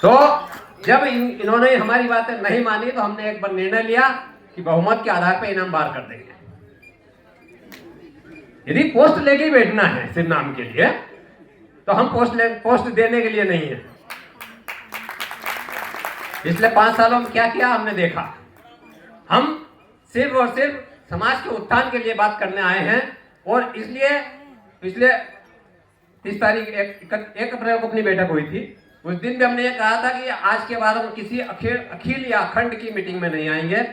तो जब इन्होंने हमारी बातें नहीं मानी तो हमने एक बार निर्णय लिया कि बहुमत के आधार पर इनाम बाहर कर देंगे। यदि पोस्ट लेके ही बैठना है सिर्फ नाम के लिए, तो हम पोस्ट देने के लिए नहीं है। पिछले 5 सालों में क्या किया हमने देखा। हम सिर्फ और सिर्फ समाज के उत्थान के लिए बात करने आए हैं, और इसलिए पिछले 30 तारीख 1 अप्रैल को अपनी बैठक हुई थी। उस दिन भी हमने ये कहा था कि आज के बाद हम किसी अखिल या अखंड की मीटिंग में नहीं आएंगे।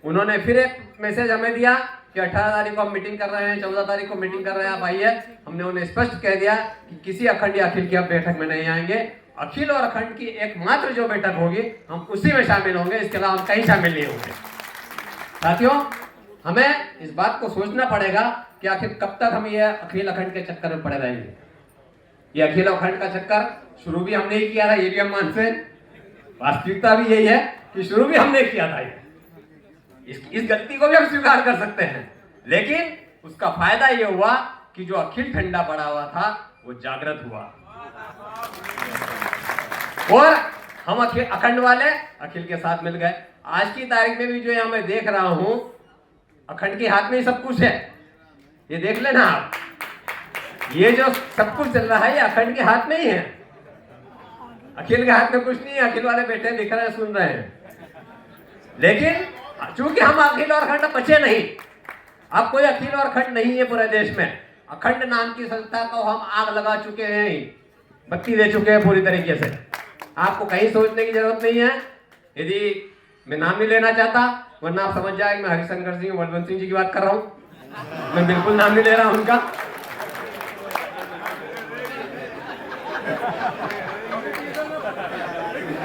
उन्होंने फिर एक मैसेज हमें दिया कि 18 तारीख को हम मीटिंग कर रहे हैं, 14 तारीख को मीटिंग कर रहे हैं, आप आइए। हमने उन्हें स्पष्ट कह दिया कि किसी अखंड या अखिल की आप बैठक में नहीं आएंगे। अखिल और अखंड की एकमात्र जो बैठक होगी हम उसी में शामिल होंगे, इसके अलावा हम कहीं शामिल नहीं होंगे। साथियों, हमें इस बात को सोचना पड़ेगा कि आखिर कब तक हम ये अखिल अखंड के चक्कर में पड़े रहेंगे। ये अखिल अखंड का चक्कर शुरू भी हमने ही किया था, ये भी हम मानते हैं। वास्तविकता भी यही है कि शुरू भी हमने किया था। इस गलती को भी हम स्वीकार कर सकते हैं, लेकिन उसका फायदा ये हुआ कि जो अखिल ठंडा पड़ा हुआ था वो जागृत हुआ, और हम अखिल अखंड वाले अखिल के साथ मिल गए। आज की तारीख में भी जो यहाँ मैं देख रहा हूं, अखंड के हाथ में ही सब कुछ है। ये देख लेना आप, ये जो सब कुछ चल रहा है ये अखंड के हाथ में ही है। अखिल के हाथ में कुछ नहीं है। अखिल वाले बैठे दिख रहे हैं, सुन रहे हैं, लेकिन चूंकि हम अखिल और अखंड बचे नहीं। अब कोई अखिल और अखंड नहीं है पूरे देश में। अखंड नाम की संस्था को हम आग लगा चुके हैं, बत्ती दे चुके हैं पूरी तरीके से। आपको कहीं सोचने की जरूरत नहीं है। यदि मैं नाम नहीं लेना चाहता, वरना आप समझ जाए मैं हरिशंकर सिंह, बलवंत सिंह जी की बात कर रहा हूं। मैं बिल्कुल नाम नहीं ले रहा हूं उनका।